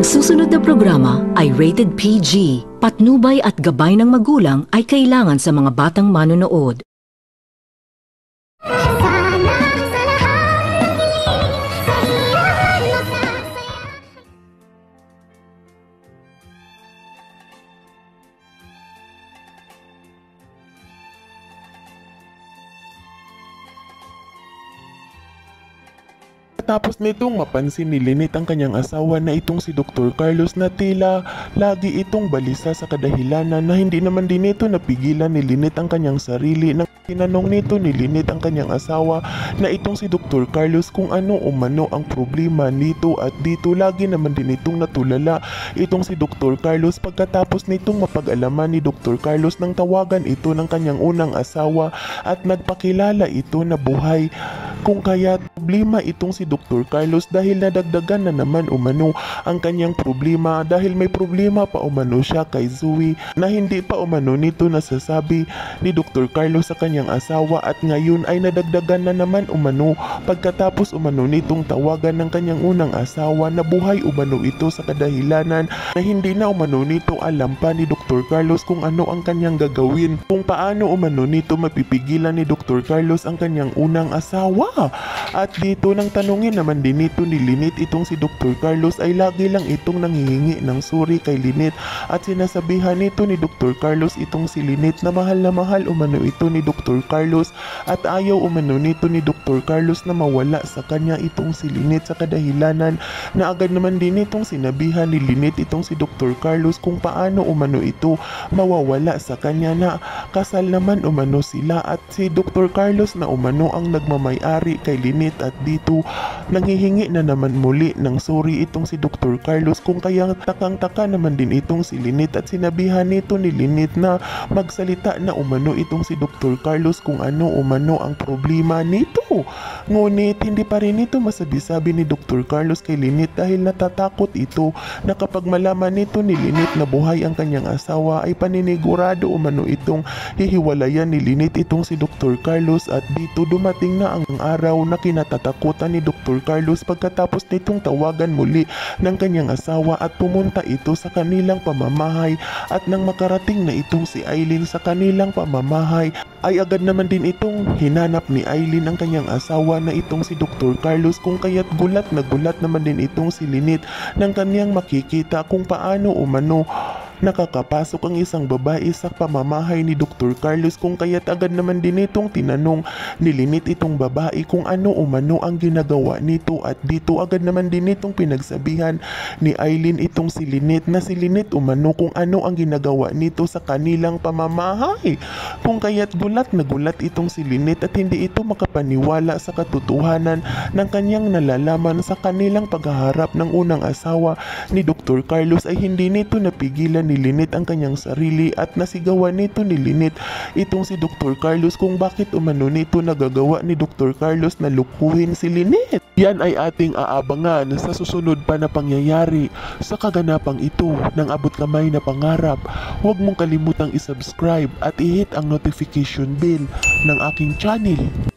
Ang susunod na programa ay rated PG. Patnubay at gabay ng magulang ay kailangan sa mga batang manonood. Tapos nitong mapansin ni Lynette ang kanyang asawa na itong si Dr. Carlos na tila lagi itong balisa sa kadahilanan na hindi naman din ito napigilan ni Lynette ang kanyang sarili nang tinanong nito ni Lynette ang kanyang asawa na itong si Dr. Carlos kung ano umano ang problema nito at dito lagi naman din itong natulala itong si Dr. Carlos pagkatapos nitong mapag-alaman ni Dr. Carlos nang tawagan ito ng kanyang unang asawa at nagpakilala ito na buhay kung kaya problema itong si Dr. Carlos dahil nadagdagan na naman umano ang kanyang problema dahil may problema pa umano siya kay Zoe na hindi pa umano nito nasasabi ni Dr. Carlos sa kanyang asawa at ngayon ay nadagdagan na naman umano pagkatapos umano nitong tawagan ng kanyang unang asawa na buhay umano ito sa kadahilanan na hindi na umano nito alam pa ni Dr. Carlos kung ano ang kanyang gagawin kung paano umano nito mapipigilan ni Dr. Carlos ang kanyang unang asawa at dito nang tanungin naman din nito ni Lynette itong si Dr. Carlos ay lagi lang itong nanghihingi ng sorry kay Lynette at sinasabihan nito ni Dr. Carlos itong si Lynette na mahal umano ito ni Dr. Carlos at ayaw umano nito ni Dr. Carlos na mawala sa kanya itong si Lynette sa kadahilanan na agad naman din itong sinabihan ni Lynette itong si Dr. Carlos kung paano umano ito mawawala sa kanya na kasal naman umano sila at si Dr. Carlos na umano ang nagmamay-ari kay Lynette at dito nanghihingi na naman muli ng sorry itong si Dr. Carlos kung kaya takang-taka naman din itong si Lynette at sinabihan nito ni Lynette na magsalita na umano itong si Dr. Carlos kung ano umano ang problema nito. Ngunit hindi pa rin ito masabi-sabi ni Dr. Carlos kay Lynette dahil natatakot ito na kapag malaman nito ni Lynette na buhay ang kanyang asawa ay paninigurado umano itong hihiwalayan ni Lynette itong si Dr. Carlos at dito dumating na ang araw na kinatatakutan ni Dr. Carlos pagkatapos nitong tawagan muli ng kanyang asawa at pumunta ito sa kanilang pamamahay at nang makarating na itong si Aileen sa kanilang pamamahay ay agad naman din itong hinanap ni Aileen ang kanyang asawa na itong si Dr. Carlos kung kaya't gulat na gulat naman din itong si Lynette nang kanyang makikita kung paano umano nakakapasok ang isang babae sa pamamahay ni Dr. Carlos kung kaya't agad naman din itong tinanong ni Lynette itong babae kung ano umano ang ginagawa nito at dito agad naman din itong pinagsabihan ni Aileen itong si Lynette na si Lynette umano kung ano ang ginagawa nito sa kanilang pamamahay kung kaya't gulat na gulat itong si Lynette at hindi ito makapaniwala sa katotohanan ng kanyang nalalaman sa kanilang paghaharap ng unang asawa ni Dr. Carlos ay hindi nito napigilan ni Lynette ang kanyang sarili at nasigawan nito ni Lynette itong si Dr. Carlos kung bakit umano nito nagagawa ni Dr. Carlos na lukuhin si Lynette. Yan ay ating aabangan sa susunod pa na pangyayari sa kaganapang ito ng abot kamay na pangarap. Huwag mong kalimutang isubscribe at i-hit ang notification bell ng aking channel.